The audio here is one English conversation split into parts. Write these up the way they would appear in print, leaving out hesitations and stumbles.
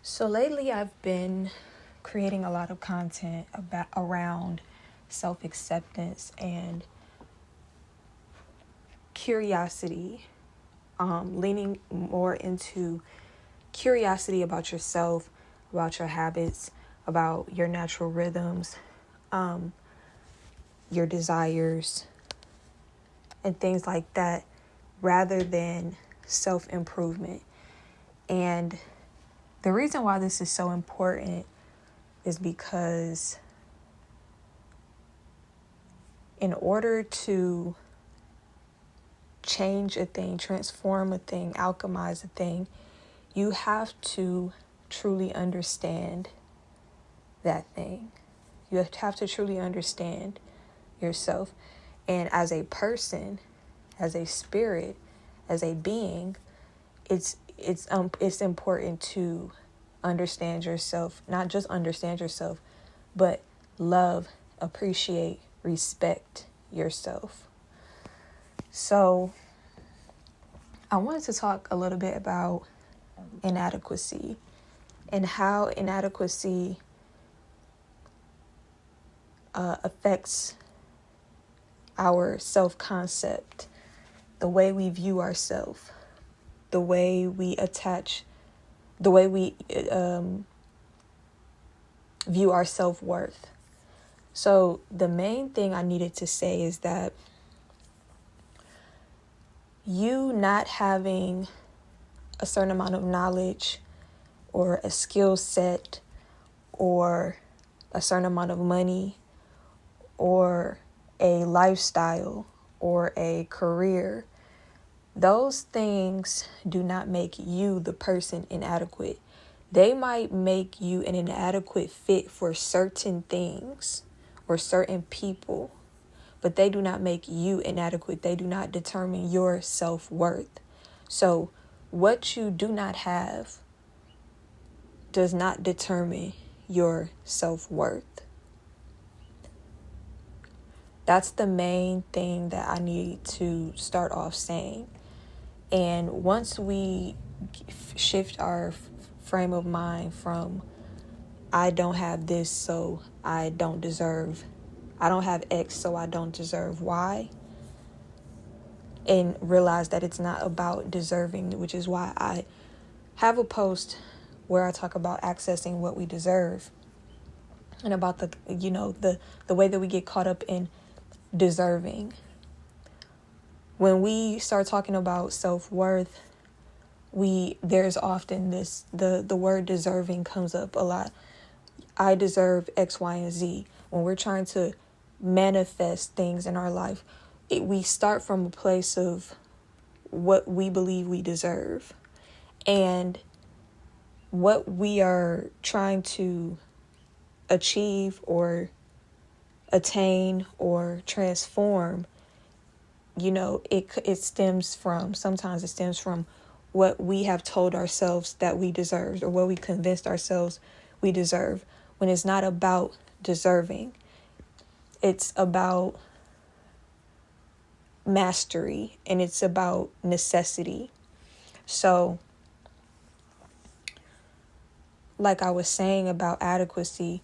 So lately I've been creating a lot of content around self-acceptance and curiosity, leaning more into curiosity about yourself, about your habits, about your natural rhythms, your desires, and things like that, rather than self-improvement. And the reason why this is so important is because in order to change a thing, transform a thing, alchemize a thing, you have to truly understand that thing. You have to truly understand yourself. And as a person, as a spirit, as a being, it's important to understand yourself, not just understand yourself, but love, appreciate, respect yourself. So I wanted to talk a little bit about inadequacy and how inadequacy affects our self-concept, the way we view ourselves, the way we view our self-worth. So the main thing I needed to say is that you not having a certain amount of knowledge or a skill set or a certain amount of money or a lifestyle or a career, those things do not make you the person inadequate. They might make you an inadequate fit for certain things or certain people, but they do not make you inadequate. They do not determine your self-worth. So what you do not have does not determine your self-worth. That's the main thing that I need to start off saying. And once we shift our frame of mind from I don't have this, so I don't have X, so I don't deserve Y, and realize that it's not about deserving, which is why I have a post where I talk about accessing what we deserve and about the way that we get caught up in deserving. When we start talking about self-worth, there's often the word deserving comes up a lot. I deserve X, Y, and Z. When we're trying to manifest things in our life, we start from a place of what we believe we deserve. And what we are trying to achieve or attain or transform, sometimes it stems from what we have told ourselves that we deserve or what we convinced ourselves we deserve, when it's not about deserving. It's about mastery and it's about necessity. So, like I was saying about adequacy,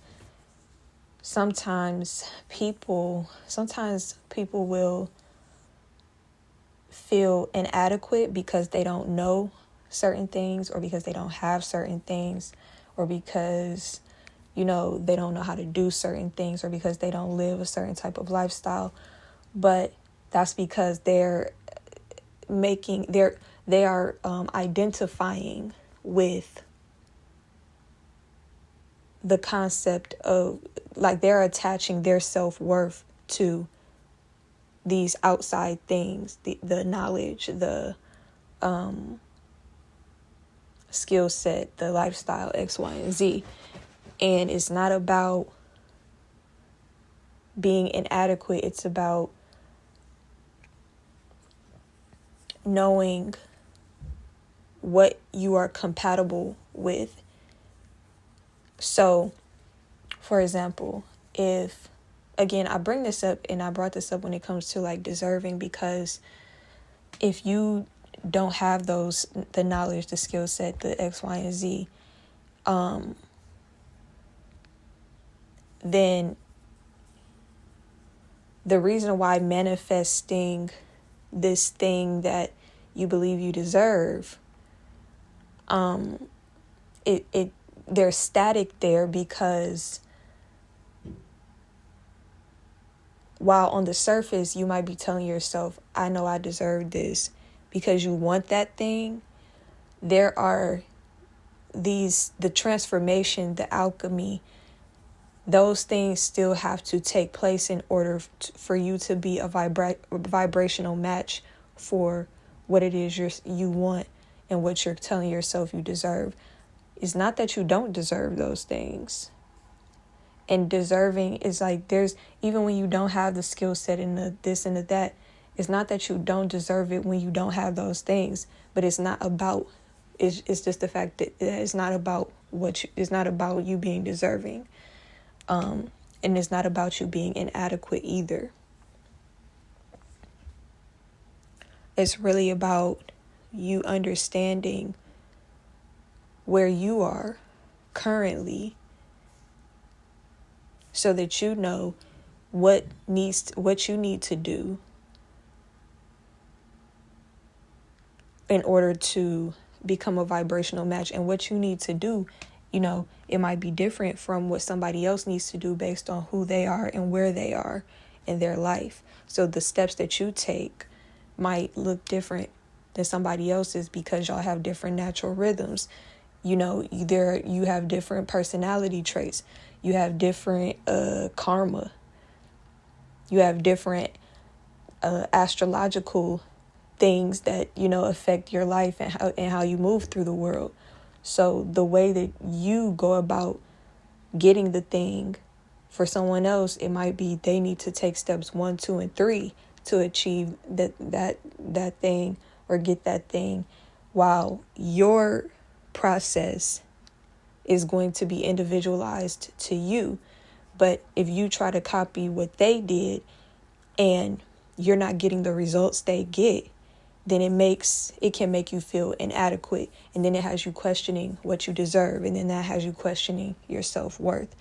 sometimes people will feel inadequate because they don't know certain things, or because they don't have certain things, or because they don't know how to do certain things, or because they don't live a certain type of lifestyle. But that's because they are identifying with the concept of, like, they're attaching their self-worth to these outside things, the knowledge, the skill set, the lifestyle, X, Y, and Z. And it's not about being inadequate. It's about knowing what you are compatible with. So, for example, I bring this up, and I brought this up when it comes to like deserving, because if you don't have the knowledge, the skill set, the X, Y, and Z, then the reason why manifesting this thing that you believe you deserve, they're static there because while on the surface you might be telling yourself, I know I deserve this because you want that thing, there are the transformation, the alchemy, those things still have to take place in order for you to be a vibrational match for what it is you want and what you're telling yourself you deserve. It's not that you don't deserve those things. And deserving is like, there's, even when you don't have the skill set and the this and the that, it's not that you don't deserve it when you don't have those things, but it's not about, it's just the fact that it's not about it's not about you being deserving. And it's not about you being inadequate either. It's really about you understanding where you are currently so that you know what you need to do in order to become a vibrational match. And what you need to do, it might be different from what somebody else needs to do based on who they are and where they are in their life. So the steps that you take might look different than somebody else's because y'all have different natural rhythms. You have different personality traits. You have different karma. You have different astrological things that, affect your life and how you move through the world. So the way that you go about getting the thing for someone else, it might be they need to take steps 1, 2, and 3 to achieve that thing or get that thing, while your process is going to be individualized to you. But if you try to copy what they did and you're not getting the results they get, then it can make you feel inadequate. And then it has you questioning what you deserve. And then that has you questioning your self-worth.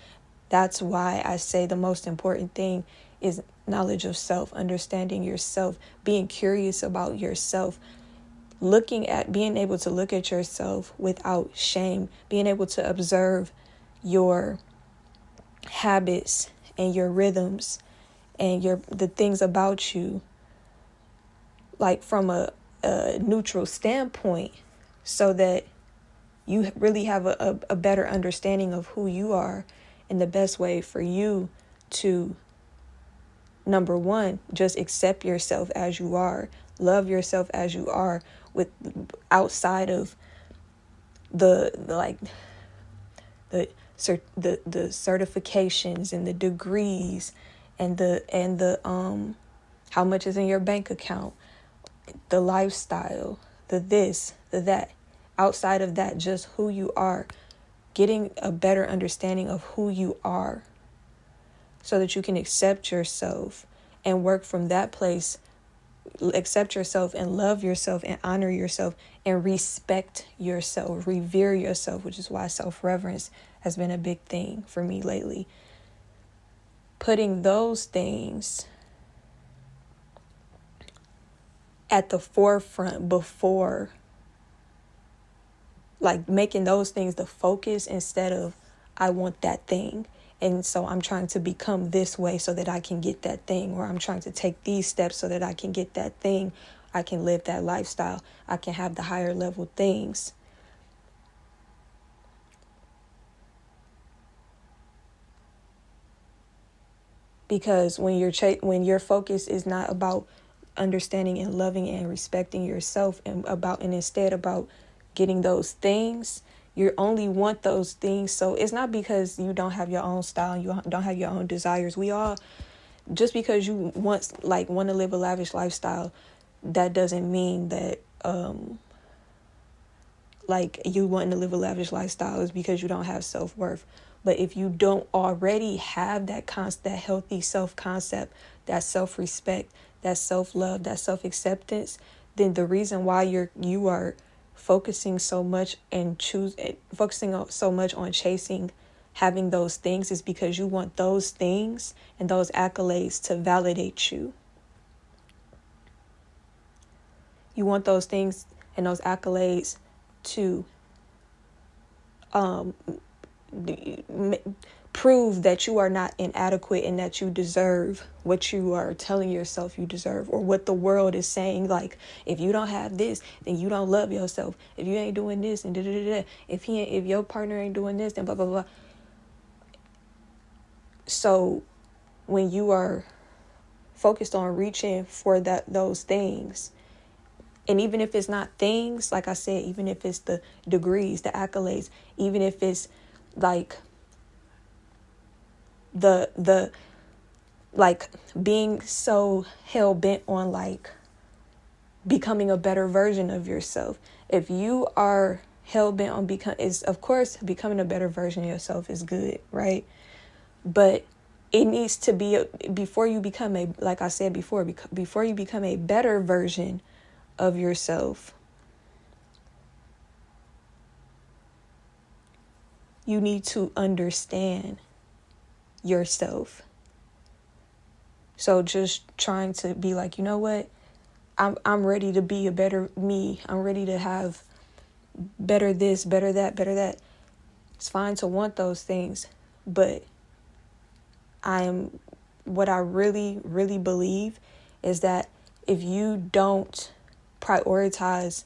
That's why I say the most important thing is knowledge of self, understanding yourself, being curious about yourself, being able to look at yourself without shame, being able to observe your habits and your rhythms and the things about you, like from a neutral standpoint, so that you really have a better understanding of who you are and the best way for you to, number one, just accept yourself as you are, love yourself as you are, with outside of the certifications and the degrees and the how much is in your bank account, the lifestyle, the this, the that. Outside of that, just who you are, getting a better understanding of who you are so that you can accept yourself and work from that place. Accept yourself and love yourself and honor yourself and respect yourself, revere yourself, which is why self-reverence has been a big thing for me lately. Putting those things at the forefront before, like making those things the focus instead of I want that thing. And so I'm trying to become this way so that I can get that thing, or I'm trying to take these steps so that I can get that thing. I can live that lifestyle. I can have the higher level things. Because when your focus is not about understanding and loving and respecting yourself and instead about getting those things, you only want those things. So it's not because you don't have your own style, you don't have your own desires. We all, just because you want to live a lavish lifestyle, that doesn't mean that you wanting to live a lavish lifestyle is because you don't have self-worth. But if you don't already have that healthy self-concept, that self-respect, that self-love, that self-acceptance, then the reason why you are focusing so much on chasing having those things is because you want those things and those accolades to validate you. You want those things and those accolades to prove that you are not inadequate and that you deserve what you are telling yourself you deserve, or what the world is saying. Like, if you don't have this, then you don't love yourself. If you ain't doing this, and if your partner ain't doing this, then blah blah blah. So when you are focused on reaching for those things, and even if it's not things, like I said, even if it's the degrees, the accolades, even if it's like the like being so hell bent on like becoming a better version of yourself. If you are hell bent on of course becoming a better version of yourself is good, right? But it needs to be before you become like I said before you become a better version of yourself, you need to understand yourself. So just trying to be like, you know what? I'm ready to be a better me. I'm ready to have better this, better that, better that. It's fine to want those things, but what I really, really believe is that if you don't prioritize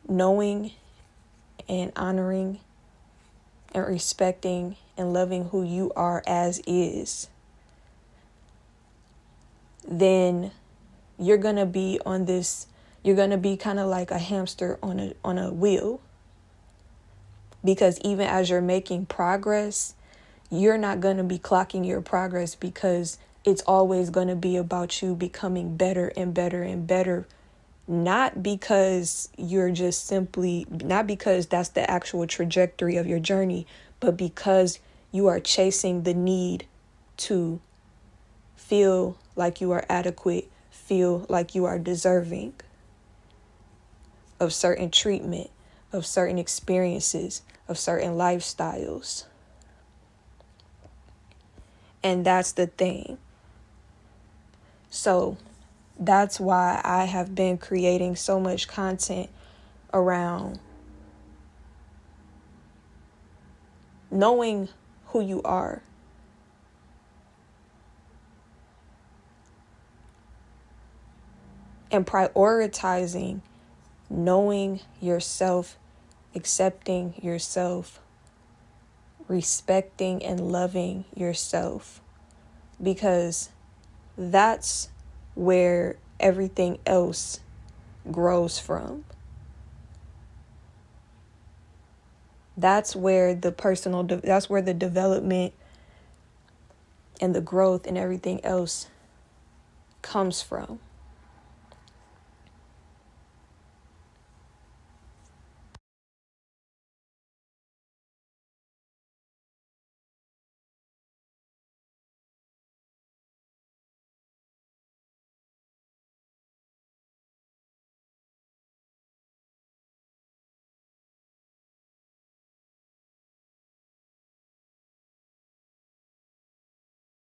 knowing and honoring and respecting and loving who you are as is, then you're going to be kind of like a hamster on a wheel. Because even as you're making progress, you're not going to be clocking your progress, because it's always going to be about you becoming better and better and better. Not because not because that's the actual trajectory of your journey, but because you are chasing the need to feel like you are adequate, feel like you are deserving of certain treatment, of certain experiences, of certain lifestyles. And that's the thing. So that's why I have been creating so much content around knowing who you are. And prioritizing knowing yourself, accepting yourself, respecting and loving yourself. Because that's where everything else grows from. That's where that's where the development and the growth and everything else comes from.